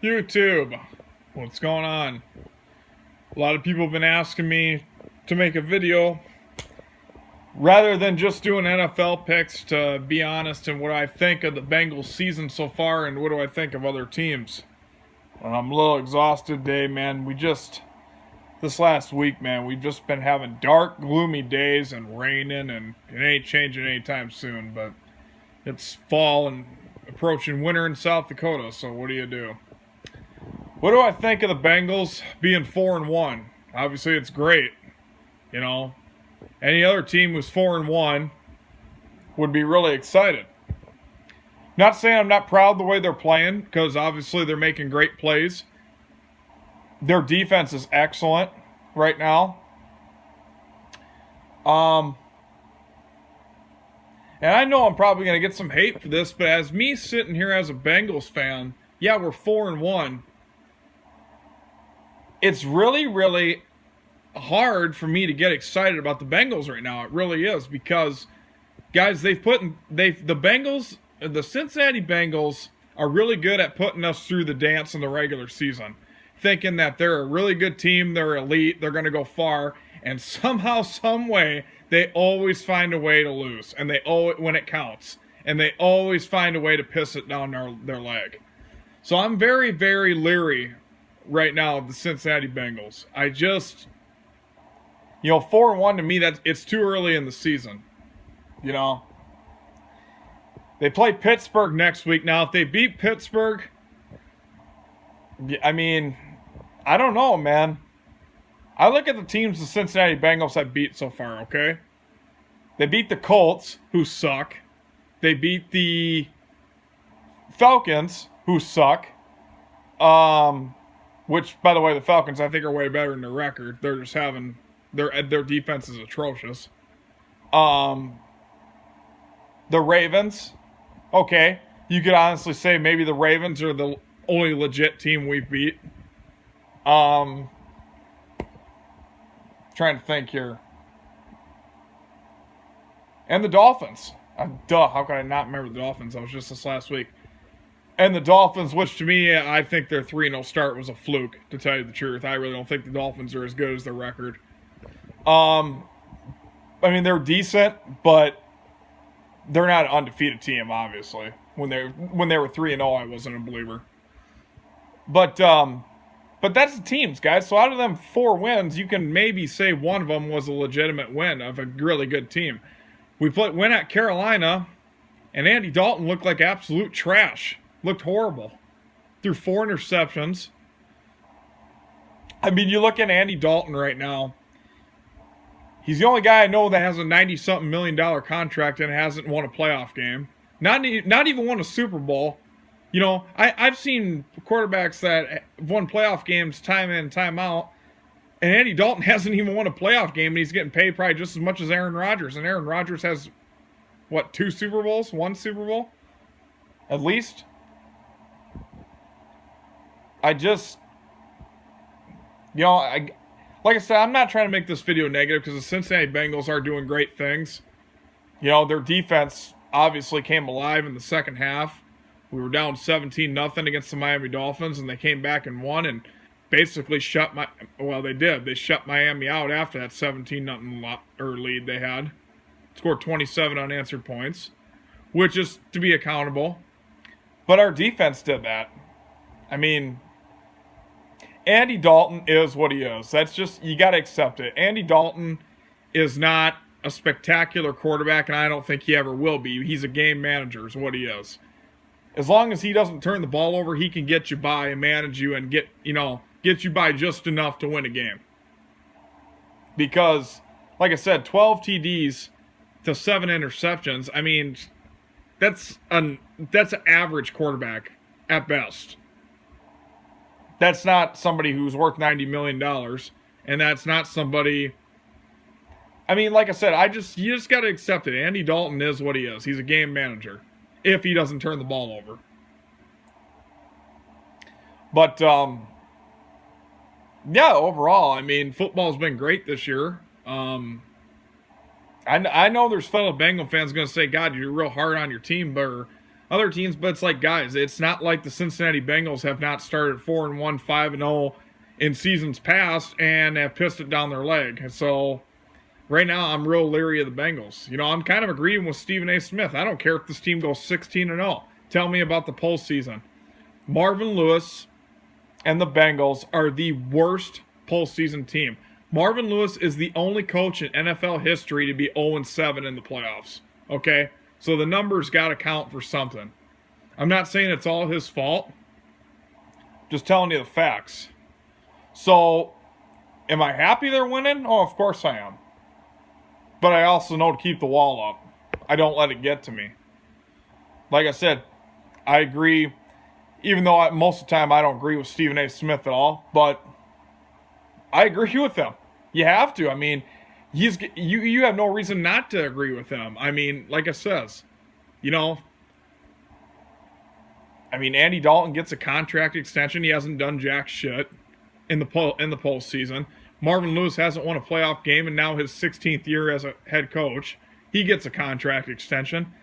YouTube, what's going on? A lot of people have been asking me to make a video rather than just doing NFL picks, to be honest, and what I think of the Bengals season so far and what do I think of other teams. I'm a little exhausted today, man. This last week, man, we've just been having dark, gloomy days and raining, and it ain't changing anytime soon, but it's fall and approaching winter in South Dakota, so what do? What do I think of the Bengals being 4-1? Obviously, it's great. You know, any other team who's 4-1 would be really excited. Not saying I'm not proud of the way they're playing, because obviously they're making great plays. Their defense is excellent right now. And I know I'm probably going to get some hate for this, but as me sitting here as a Bengals fan, yeah, we're 4-1. It's really, really hard for me to get excited about the Bengals right now. It really is, because, guys, the Cincinnati Bengals are really good at putting us through the dance in the regular season, thinking that they're a really good team, they're elite, they're going to go far, and somehow, some way, they always find a way to lose, and when it counts, and they always find a way to piss it down their leg. So I'm very, very leery right now of the Cincinnati Bengals. 4-1 to me, it's too early in the season. You know, they play Pittsburgh next week. Now, if they beat Pittsburgh, I mean, I don't know, man. I look at the teams the Cincinnati Bengals have beat so far, okay? They beat the Colts, who suck. They beat the Falcons, who suck. Which, by the way, the Falcons, I think, are way better in their record. They're just having... Their defense is atrocious. The Ravens, okay. You could honestly say maybe the Ravens are the only legit team we've beat. Trying to think here. And the Dolphins. How could I not remember the Dolphins? That was just this last week. And the Dolphins, which to me, I think their 3-0 start was a fluke, to tell you the truth. I really don't think the Dolphins are as good as their record. I mean, they're decent, but they're not an undefeated team, obviously. When they were 3-0, I wasn't a believer. But that's the teams, guys. So out of them 4 wins, you can maybe say one of them was a legitimate win of a really good team. We went at Carolina, and Andy Dalton looked like absolute trash. Looked horrible. Threw 4 interceptions. I mean, you look at Andy Dalton right now. He's the only guy I know that has a $90-something million contract and hasn't won a playoff game. Not even won a Super Bowl. You know, I've seen quarterbacks that won playoff games time in, time out, and Andy Dalton hasn't even won a playoff game, and he's getting paid probably just as much as Aaron Rodgers. And Aaron Rodgers has, 2 Super Bowls? 1 Super Bowl? At least? Like I said, I'm not trying to make this video negative, because the Cincinnati Bengals are doing great things. You know, their defense obviously came alive in the second half. We were down 17-0 against the Miami Dolphins, and they came back and won and basically they did. They shut Miami out after that 17-0 lead they had. Scored 27 unanswered points, which is to be accountable. But our defense did that. I mean, Andy Dalton is what he is. That's just, you got to accept it. Andy Dalton is not a spectacular quarterback, and I don't think he ever will be. He's a game manager is what he is. As long as he doesn't turn the ball over, he can get you by and manage you and get you by just enough to win a game. Because, like I said, 12 TDs to 7 interceptions, I mean, that's an average quarterback at best. That's not somebody who's worth $90 million, and that's not somebody... I mean, like I said, you just got to accept it. Andy Dalton is what he is. He's a game manager, if he doesn't turn the ball over. But, yeah, overall, I mean, football's been great this year. I know there's fellow Bengal fans going to say, God, you're real hard on your team, but other teams, but it's like, guys, it's not like the Cincinnati Bengals have not started 4-1, 5-0 in seasons past and have pissed it down their leg. So right now, I'm real leery of the Bengals. You know, I'm kind of agreeing with Stephen A. Smith. I don't care if this team goes 16-0. Tell me about the postseason. Marvin Lewis and the Bengals are the worst postseason team. Marvin Lewis is the only coach in NFL history to be 0-7 in the playoffs. Okay? So the numbers got to count for something. I'm not saying it's all his fault. Just telling you the facts. So, am I happy they're winning? Oh, of course I am. But I also know to keep the wall up. I don't let it get to me. Like I said, I agree, even though most of the time I don't agree with Stephen A. Smith at all, but I agree with him. You have to. I mean, you have no reason not to agree with him. I mean, like I says, you know, I mean, Andy Dalton gets a contract extension. He hasn't done jack shit in the postseason. Marvin Lewis hasn't won a playoff game, and now his 16th year as a head coach. He gets a contract extension.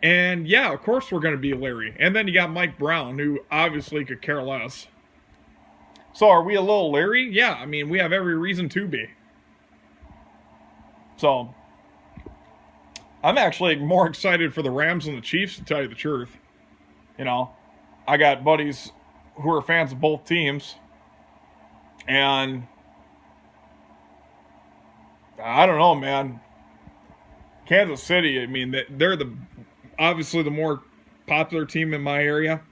And, yeah, of course we're going to be leery. And then you got Mike Brown, who obviously could care less. So are we a little leery? Yeah, I mean, we have every reason to be. So, I'm actually more excited for the Rams than the Chiefs, to tell you the truth. You know, I got buddies who are fans of both teams. And I don't know, man. Kansas City, I mean, they're obviously the more popular team in my area,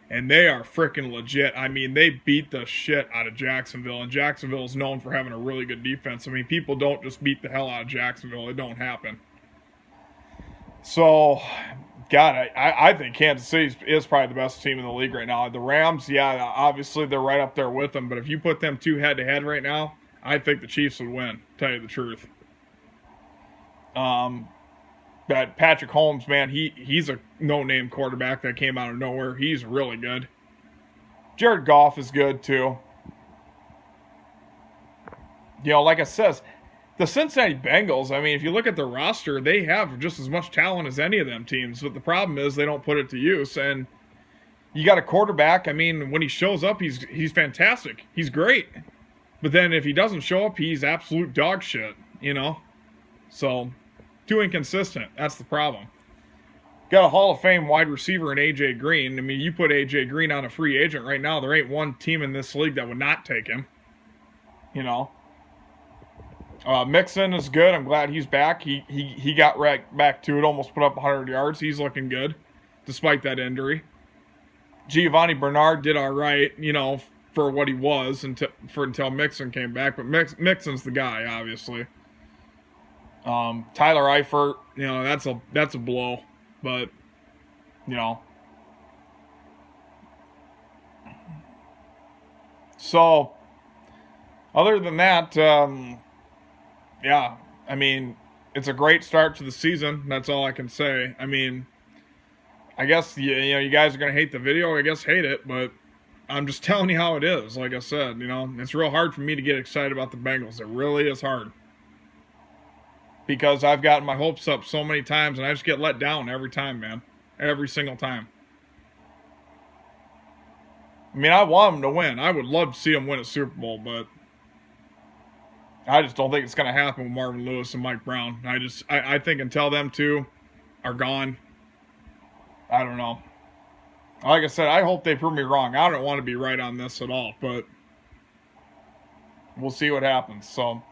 and they are freaking legit. I mean, they beat the shit out of Jacksonville, and Jacksonville is known for having a really good defense. I mean, people don't just beat the hell out of Jacksonville. It don't happen. So, God, I think Kansas City is probably the best team in the league right now. The Rams, yeah, obviously they're right up there with them, but if you put them two head-to-head right now, I think the Chiefs would win, to tell you the truth. But Patrick Holmes, man, he's a no-name quarterback that came out of nowhere. He's really good. Jared Goff is good, too. You know, like I says, the Cincinnati Bengals, I mean, if you look at their roster, they have just as much talent as any of them teams. But the problem is they don't put it to use. And you got a quarterback, I mean, when he shows up, he's fantastic. He's great. But then if he doesn't show up, he's absolute dog shit, you know? So, too inconsistent. That's the problem. Got a Hall of Fame wide receiver in A.J. Green. I mean, you put A.J. Green on a free agent right now, there ain't one team in this league that would not take him. You know? Mixon is good. I'm glad he's back. He got right back to it, almost put up 100 yards. He's looking good, despite that injury. Giovanni Bernard did all right, you know, for what he was until Mixon came back. But Mixon's the guy, obviously. Tyler Eifert, you know, that's a blow. But, you know. So, other than that, yeah, I mean, it's a great start to the season. That's all I can say. I mean, I guess, you know, you guys are going to hate the video. I guess hate it, but I'm just telling you how it is. Like I said, you know, it's real hard for me to get excited about the Bengals. It really is hard. Because I've gotten my hopes up so many times, and I just get let down every time, man. Every single time. I mean, I want them to win. I would love to see them win a Super Bowl, but I just don't think it's going to happen with Marvin Lewis and Mike Brown. I think until them two are gone, I don't know. Like I said, I hope they prove me wrong. I don't want to be right on this at all, but we'll see what happens. So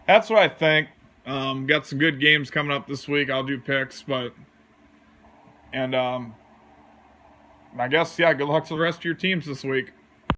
that's what I think. Got some good games coming up this week. I'll do picks, and I guess, yeah, good luck to the rest of your teams this week.